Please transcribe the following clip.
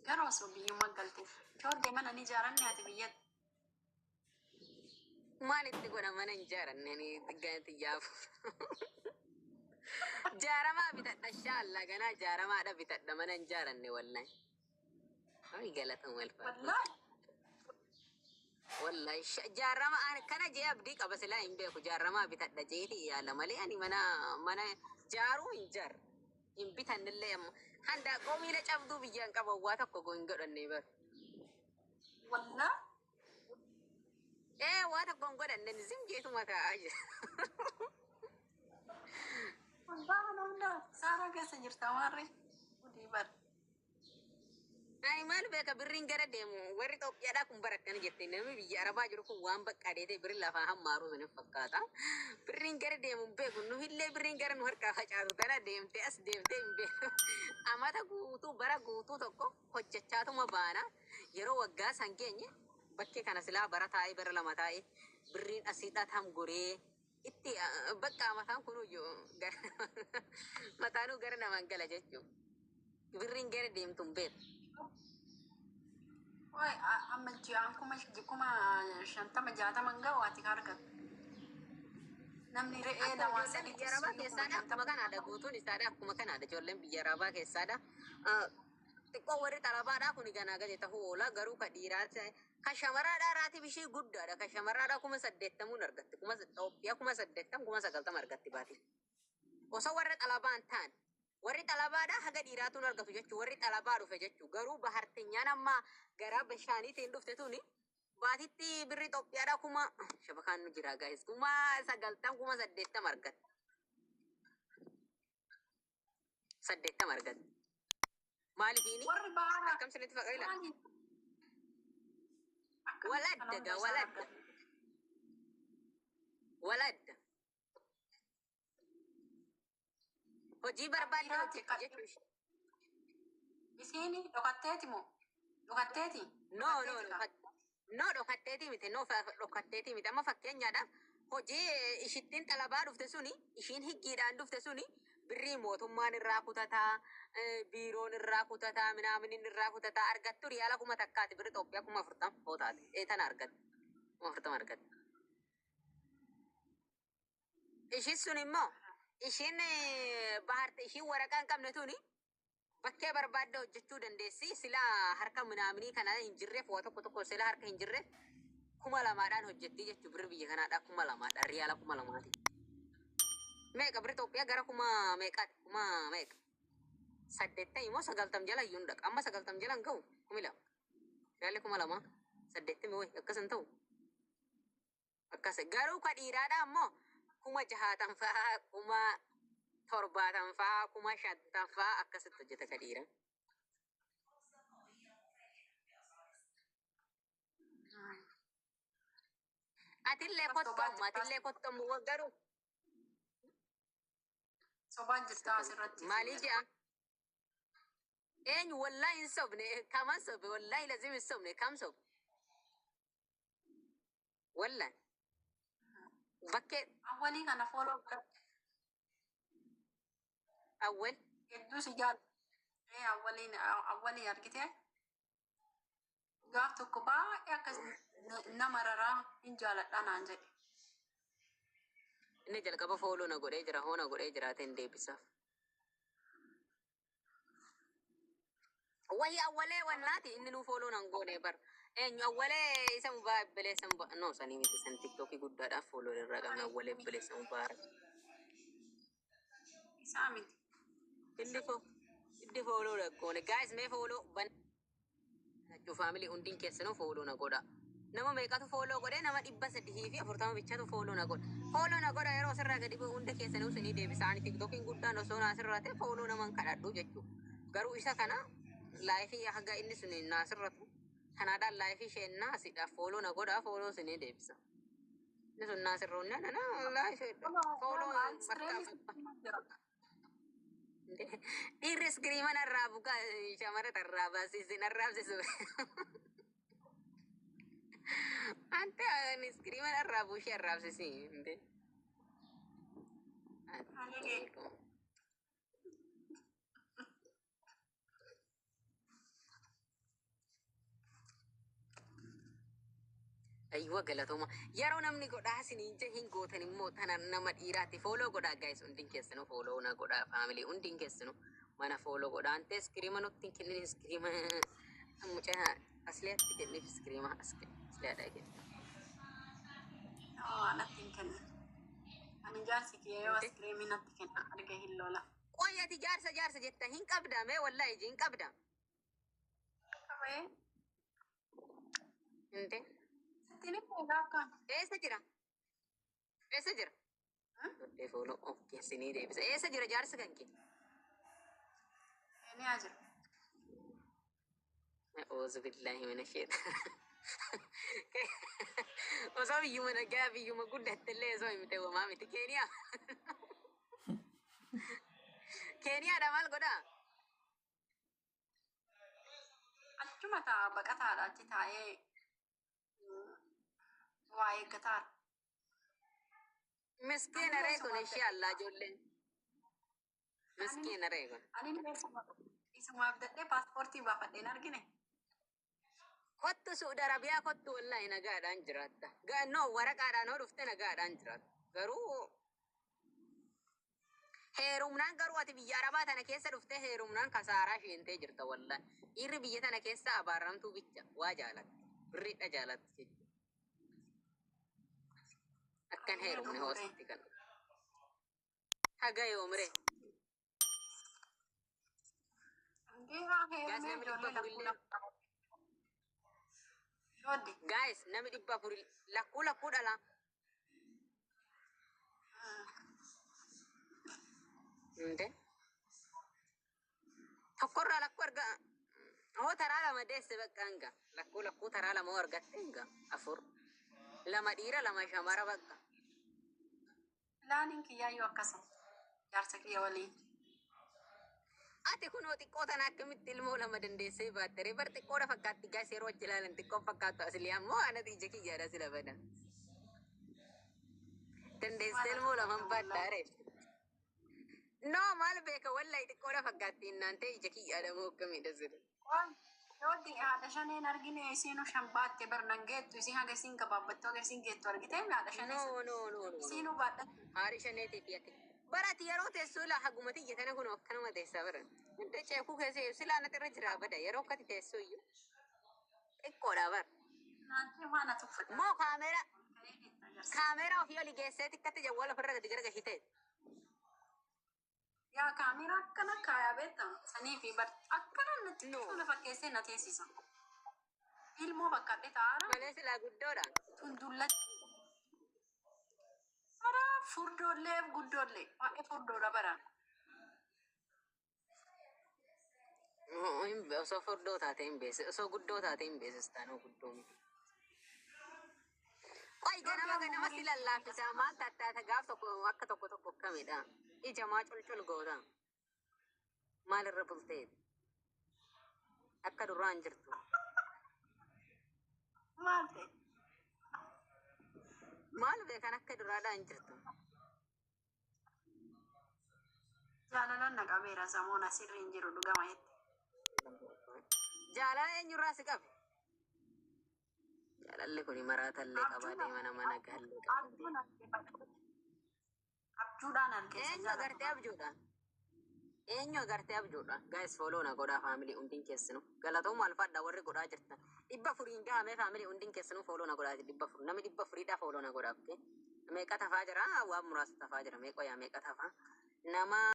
Garuu osoo biyyummaa galtee joorgee mana ni ijaaranne ati biyyatti. Maalitti godha mana hin jaaranne ni gati yaafu. Jaaramaa bitadha shaalla ganaa jaaramaadha bitadha mana hin jaaranne wallahi. Ay galatan walfa. Wallahi jaarama kana jee abdii qaba silaa hin beeku jaaramaa bitadha jeeti yaala malee ani mana jaaruu hin jaar. In bitannillee ammoo handa qoomiila cabduu biyyaan qaba waa tokko go hin godhanne bar. Wallaa. Waa tokko hin godhanne zim jeetu mataa jira. Wallaa Saara keessa jirta warri gudii bar. Ay maal beeka birriin gara deemu warri Itoophiyaadhaa kun barakkana jettee namni biyya Arabaa jiru kun waan baqqaadee birri lafaa hammaaru sun fakkaata. Birriin gara deemu beeku nu illee birriin gara nu harkaa facaatu kana deemtee as deemtee hin beeku. Amata guutuu bara guutuu tokko hojjechaatuma baana yeroo waggaa san geenye bakkee kana silaa bara taa'ee bara lama taa'ee birriin asiidhaa tam goree itti bakka amataan kunuyyuu mataanuu gara namaan gala jechuudha. Birriin gara deemtuun beeku. Wai amma ji'aan kuma shantama jaataman ga'u ati harka. Namni re'ee lama sadii biyya Arabaa keessaadha akkuma kanaadha guutuun isaadha akkuma kanaadha ijoolleen biyya Arabaa keessaadha. Xiqqoo warri xalabaadhaa kun ganaa gadi ta'uu oola garuu ka dhiiraati ka shamaraadhaa raati bishii guddaadha ka shamaraadhaa 80,000 argatti Itoophiyaa 80,000 90,000 argatti baati. Osoo warra xalabaan ta'an warri xalabaadhaa haga dhiiraatuun argatu jechuu warri xalabaa dhufe jechuu garuu bahartinyaan amma garaa bishaaniitiin dhufte tuni baatitti birri Itoophiyaadhaa kuma shabakaan nu jira gaa'is 90,000 80,000 argatti. 80 argatti. Maalifiini? warri baara Akkam sinitti faqaila? Waladda waladda. Waladda. Hojii barbaadde hojjechuu jechuudha. Isiini dhokatteeti moo? Dhokatteeti? No dhokatteeti miti no dhokatteeti miti amma fakkeenyaadhaaf hojii ishittiin xalabaa dhufte suni ishiin higgiidhaan dhufte suni birrii mootummaan irraa kutataa biiroon irraa kutataa minaaminiin irraa kutataa argattu riyaala kuma takkaati birri Itoophiyaa 40 hootaati eetan argatte 40 argatte. Ishiin sun immoo ishiin baharte ishiin waraqaa hin qabne tuni bakkee barbaadde hojjechuu dandeessi silaa harka minaaminii kana hin jirreef waa tokko silaa harka hin jirreef 2,000dhaan hojjetti jechuu birri biyya kanaadhaa 2,000dhaan riyaala 2,000ti. Meeqa birri Itoophiyaa gara meeqaati meeqa 80 moo 90 jala iyyuu dhaqa amma 90 jala hin ga'u 2,000 riyaalli 2,000 80 way akkasan ta'u akkas garuu ka dhiiraadhaa ammoo 60 fa'aa 70 fa'aa 50 fa'aa akkasitti hojjeta ka dhiiraa. Atillee kottomu garuu sobaan jirta asirratti. maalii jedha? Eenyu wallahi hin sobne kaman sobe wallahi lazim hin sobne kam sobe? Wallahi bakkee Awwalii kana fooloo awwal hedduu si jaal. Awwalii argite gaaf tokko baay'ee akkas nama raraa hin jaaladha naan jedhe. inni jalqaba fooloo na godhee jira hoona godhee jiraateen deebisaaf. Wayii awwalee wannaati inni nu fooloo nan goone bar. Eenyu awwalee isa mubaa bileessa mubaa no sanii miti san tiktookii guddaadhaaf fooloo irraa qabna awwalee bileessa mubaara. Isaa miti. Iddi fooloo na goone guys mee fooloo ban faamilii hundiin keessanuu fooloo na godha. Nama meeqatu fooloo godhee nama 340 bichatu fooloo na godha. Fooloo na godha yeroo asirraa gadi bu'u hunda keessanuu sinii deebisaan tiktokiin guddaan osoo naasirraa ta'e fooloo naman kadhadhu jechuudha. Garuu isa kana laayifii haga inni sun naasirratu kanaadhaan laayifii isheen naasidha fooloo na godha fooloo sinii deebisa. Inni sun naasirroonni ana laayifii fooloo bakka dhiirri iskiriiman irraa bukaa shamarran irraa baasisin arraabsisu. Ante iskiriiman irraa buushee arraabsisi. Aywa galatoma. Yeroo namni godhaa isiniin je hin gootan immoo tana nama dhiiraati fooloo godhaa guys hundin keessanuu fooloo na godhaa family hundin keessanuu mana fooloo godhaa ante iskiriima nutti kennin iskiriima mucaa asliyaatti kenniif iskiriima asliyaadha kenni. Anatti kenna. Ani jaarsi kiyee yoo iskiriimii natti kenna arga hin lola. Qoyyati jaarsa jetta hin qabda mee wallahi hin qabda. Qabee. Inte. Tini peegaa kan. Eessa jira? Eessa jira? Dodee fooloo okkee sinii deebisa. Eessa jira jaarsa kan kee? Ni ajira. Auzu billahi mina shaytaan. Osoo biyyuma nagaa biyyuma guddattillee osoo himte uumaa miti Keeniyaa. Keeniyaadha maal godhaa? Achuma taa baqataadha achi taa'ee waa eeggataadha. Miskiina reekun ishee allaa ijoolleen. Miskiina reekun. Ani isumaaf dadhee paaspoortii baafadheen argine. Kottu Suudi Arabiyaa kottu wallahi nagaadhaan jiraatta. No waraqaadhaan hoo dhufte nagaadhaan jiraatta. Garuu heerumnaan garuu ati biyya Arabaa tana keessa dhufte heerumnaan kasaaraa sheentee jirta wallahi. Dhiirri biyya tana keessa abaarramtuu bicha waa jaalatti. Birriidha jaalatti jechuudha. Akkan heerumne hoositti kan. Haga yoomire. Guys, nami dhibba afuri lakkuu dhala. Inte? Tokkorraa lakkuu arga. Hoo taraa lama deesse bakka hanga. Lakkuu taraa lama hoo argatte hanga. Afur. Lama dhiira lama shamara bakka. Laaniin kiyyaayyuu akkasuma. Jaarsa kiyya waliin. Ati kun xiqqoo tana akkamitti ilmoo lama dandeessee baattere bar xiqqoodha fakkaatti gaas yeroo achi ilaalan xiqqoo fakkaattu asli ammoo anati ija kiyyaadha sila bada. Dandeessee ilmoo laman baadhaare. No maal beeka wallahi xiqqoodha fakkaatti innaante ija kiyyaadha moo akkamiidha sila. Yooti haadha shaneen argine isiinu shan baatte barnan geettu isin haga isin gabaabbattu haga isin geettu argite haadha shaneen. No. Isiinu baadhatu. Haadhi shaneetii fi ati. Barati yeroo teessoo la hagumati jetana kun akkanuma teessaa baran. Inte ceekuu keessa silaa natti irra jira bada yeroo akkati teessoo iyyuu. Xiqqoodha bar. Naanti maana tuffata. Moo kaameeraa ofii oli geesseeti akkatti jawwala ofirra gadi gargashitee. Yaa kaameeraa akkana kaayaa beektaa sanii fi akkana natti fuula fakkeessee na teessisa. Ilmoo bakkadhe taa'aara. Malee silaa guddoodha. Tundullatti. Bara furdoollee guddoollee waa'ee furdoodha bara. Osoo furdoo taate hin beeksise osoo guddoo taate hin beeksistaan guddoo miti. Qoy ganama si lallaafisa maal tattaata gaaf tokko akka tokko akkamidha. Ija maa colcol goota. Maalirra bulteet? Akka duraan jirtu. Maal ta'e? Maal beekan akka duraadhaan jirtu? Jaalalaan naqabeera samoon asirra hin jiru dhugama jetti. Jaalala eenyurraa si qabe? Jaalalli kun maraatallee qabaatee mana gaallee qabaatee. Abjuudhaan argeessa. Eenyu agartee abjuudha? Guys follow na godhaa family hundin keessanu. Galatoom alfaadha warri godhaa jirtan. 400 gahamee family hundin keessanu follow na godhaa 400. Namni 400 follow na godhaa. Meeqa tafaa jira? Waan muraasa tafaa jira. Meeqa tafaa? Nama